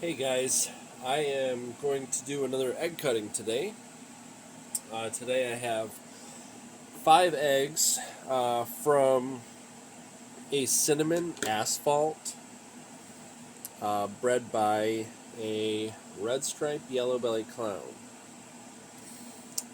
Hey guys, I am going to do another egg cutting today. Today I have 5 eggs from a cinnamon asphalt bred by a red striped yellow belly clown.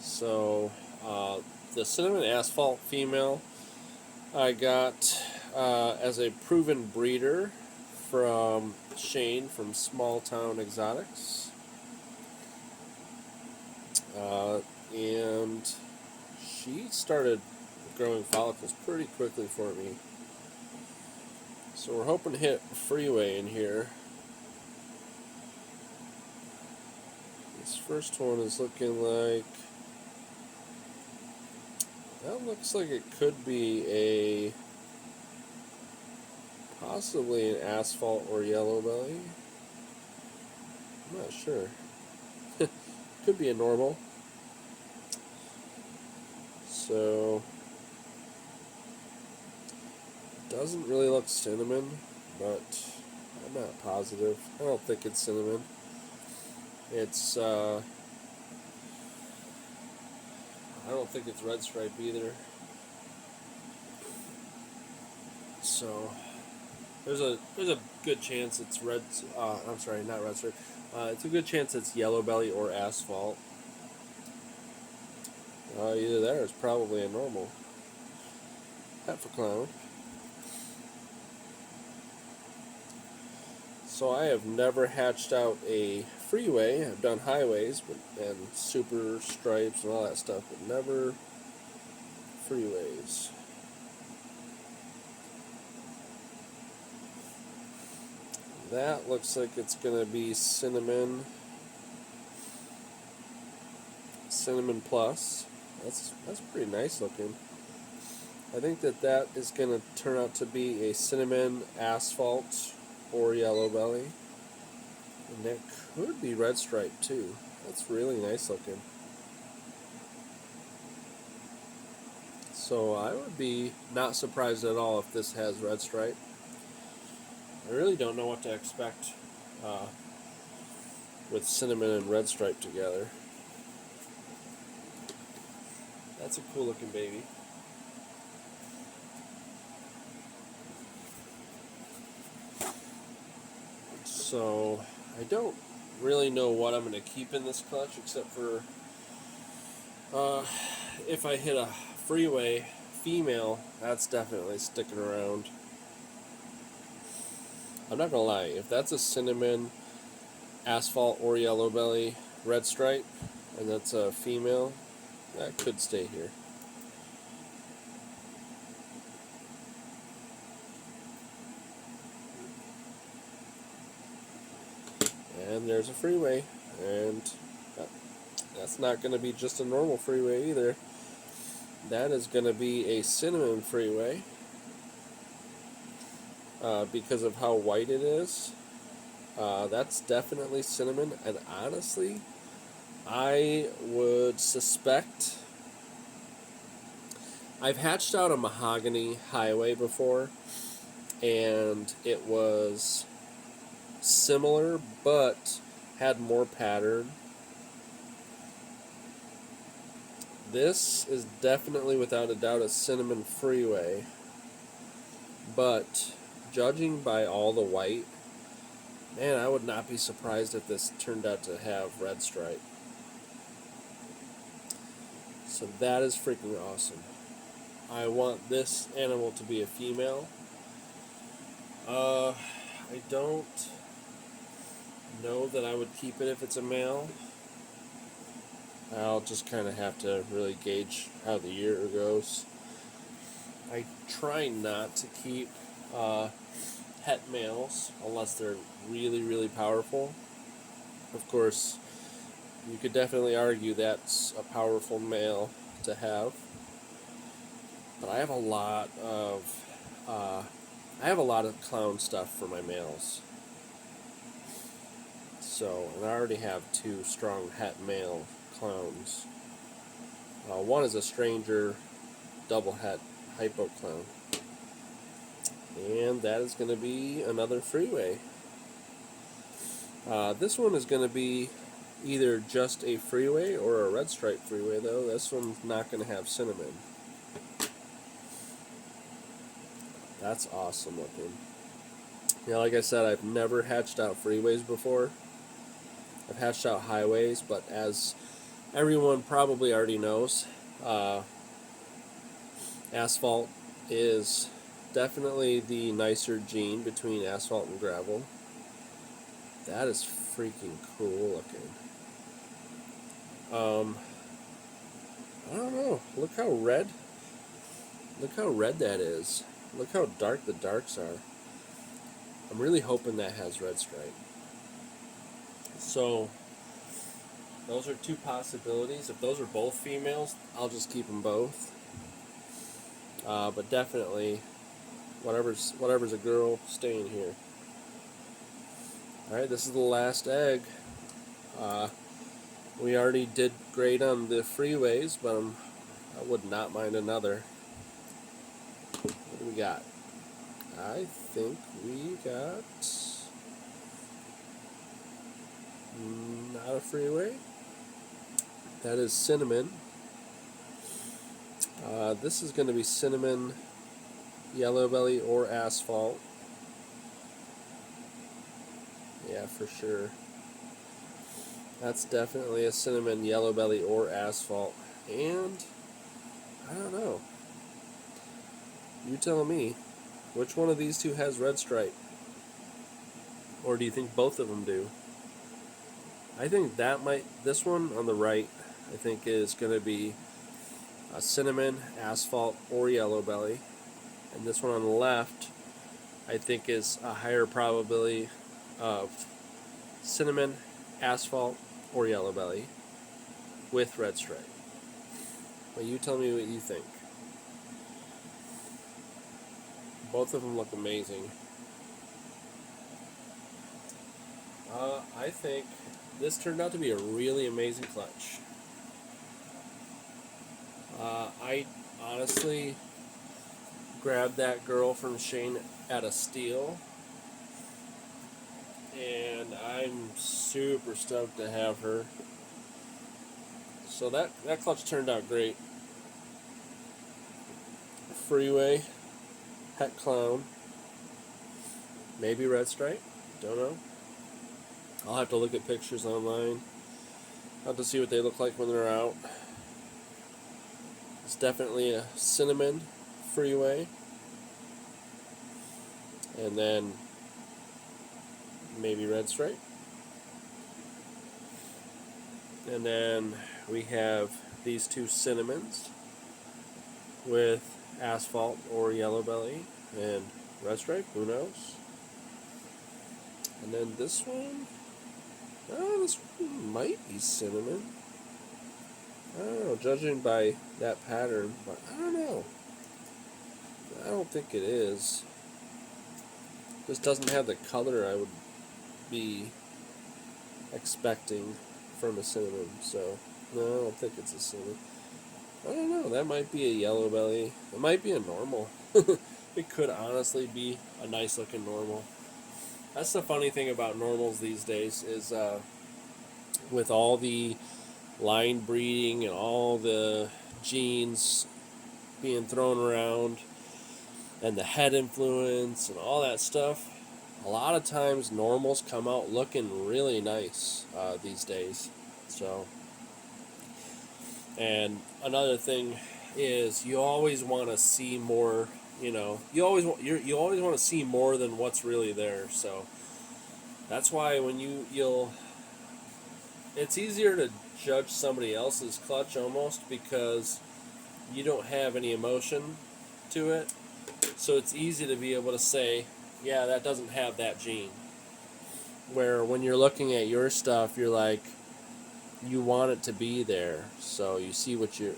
So the cinnamon asphalt female I got as a proven breeder from Shane from Small Town Exotics. Uh, and she started growing follicles pretty quickly for me. So we're hoping to hit freeway in here. This first one is looking like, that looks like it could be possibly an asphalt or yellow belly. I'm not sure. Could be a normal. So doesn't really look cinnamon, but I'm not positive. I don't think it's cinnamon. It's I don't think it's red stripe either. So there's a good chance it's red. I'm sorry, not red stripe. It's a good chance it's yellow belly or asphalt. Either there is probably a normal. Heifer clown. So I have never hatched out a freeway. I've done highways and super stripes and all that stuff, but never freeways. That looks like it's gonna be cinnamon plus. That's pretty nice looking. I think that is gonna turn out to be a cinnamon asphalt or yellow belly, and that could be red stripe too. That's really nice looking. So I would be not surprised at all if this has red stripe. I really don't know what to expect uh, with cinnamon and red stripe together. That's a cool looking baby. So I don't really know what I'm going to keep in this clutch except for if I hit a freeway female, that's definitely sticking around. I'm not going to lie, if that's a cinnamon asphalt or yellow belly red stripe and that's a female, that could stay here. And there's a freeway, and that's not going to be just a normal freeway either. That is going to be a cinnamon freeway because of how white it is. That's definitely cinnamon, and honestly, I would suspect. I've hatched out a mahogany highway before, and it was similar but had more pattern. This is definitely, without a doubt, a cinnamon freeway, but judging by all the white, man, I would not be surprised if this turned out to have red stripe. So that is freaking awesome. I want this animal to be a female. I don't know that I would keep it if it's a male. I'll just kind of have to really gauge how the year goes. I try not to keep het males unless they're really, really powerful. Of course, you could definitely argue that's a powerful male to have. But I have a lot of clown stuff for my males. So, and I already have 2 strong het male clowns. One is a stranger double het hypo clown. And that is going to be another freeway. This one is going to be either just a freeway or a red stripe freeway, though. This one's not going to have cinnamon. That's awesome looking. Yeah, like I said, I've never hatched out freeways before. I've hatched out highways, but as everyone probably already knows, uh, asphalt is definitely the nicer gene between asphalt and gravel. That is freaking cool looking. I don't know. Look how red. Look how red that is. Look how dark the darks are. I'm really hoping that has red stripe. So those are two possibilities. If those are both females, I'll just keep them both. But definitely, whatever's a girl, staying here. All right, this is the last egg. We already did great on the freeways, but I would not mind another. What do we got? I think we got not a freeway. That is cinnamon. This is going to be cinnamon, yellow belly, or asphalt. Yeah, for sure. That's definitely a cinnamon, yellow belly, or asphalt. And I don't know. You tell me. Which one of these two has red stripe? Or do you think both of them do? I think this one on the right, I think is going to be a cinnamon, asphalt, or yellow belly. And this one on the left, I think is a higher probability of cinnamon, asphalt, or yellow belly with red stripe. Well, you tell me what you think. Both of them look amazing. I think this turned out to be a really amazing clutch. I honestly grabbed that girl from Shane at a steal, and I'm super stoked to have her. So that clutch turned out great. Freeway, Het Clown, maybe red stripe, don't know. I'll have to look at pictures online. I'll have to see what they look like when they're out. It's definitely a cinnamon freeway. And then maybe red stripe. And then we have these two cinnamons with asphalt or yellow belly and red stripe, who knows. And then this one, this one might be cinnamon. I don't know, judging by that pattern, but I don't know. I don't think it is. This doesn't have the color I would be expecting from a cinnamon, so no, I don't think it's a cinnamon. I don't know, that might be a yellow belly. It might be a normal. It could honestly be a nice looking normal. That's the funny thing about normals these days is with all the line breeding and all the genes being thrown around and the head influence and all that stuff, a lot of times normals come out looking really nice these days. So, and another thing is you always want to see more. You always want to see more than what's really there. So that's why when it's easier to judge somebody else's clutch almost because you don't have any emotion to it. So it's easy to be able to say, yeah, that doesn't have that gene. Where when you're looking at your stuff, you're like, you want it to be there. So you see what you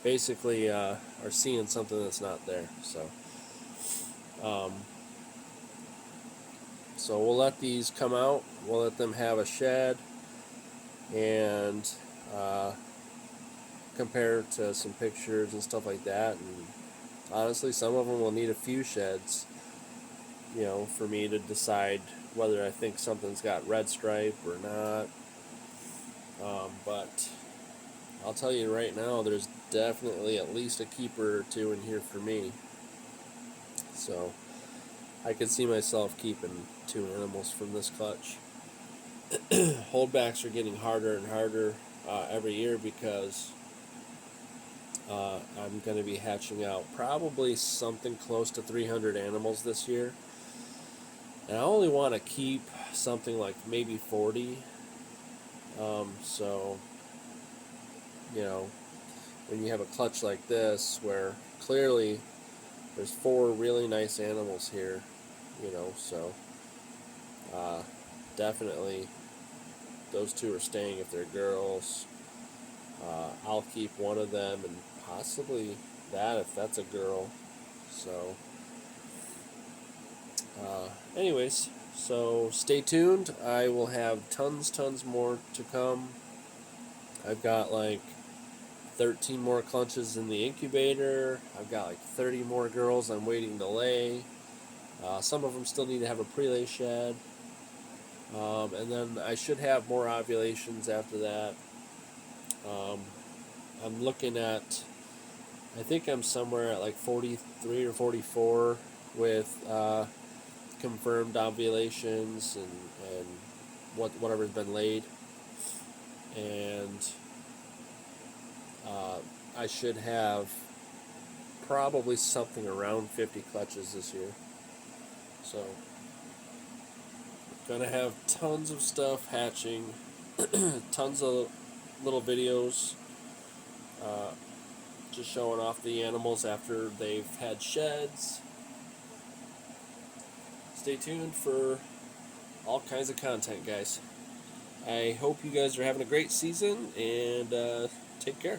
basically are seeing something that's not there. So we'll let these come out. We'll let them have a shed and compare to some pictures and stuff like that. And honestly, some of them will need a few sheds. for me to decide whether I think something's got red stripe or not. But I'll tell you right now, there's definitely at least a keeper or two in here for me. So I could see myself keeping 2 animals from this clutch. Holdbacks are getting harder and harder every year because I'm going to be hatching out probably something close to 300 animals this year. And I only want to keep something like maybe 40. So, when you have a clutch like this where clearly there's 4 really nice animals here, so definitely those 2 are staying if they're girls. I'll keep one of them and possibly that if that's a girl. So, anyways, so stay tuned. I will have tons more to come. I've got like 13 more clutches in the incubator. I've got like 30 more girls I'm waiting to lay. Some of them still need to have a pre-lay shed. And then I should have more ovulations after that. I'm looking at, I think I'm somewhere at like 43 or 44 with confirmed ovulations and whatever's been laid. And I should have probably something around 50 clutches this year. So, gonna have tons of stuff hatching, tons of little videos just showing off the animals after they've had sheds. Stay tuned for all kinds of content, guys. I hope you guys are having a great season, and take care.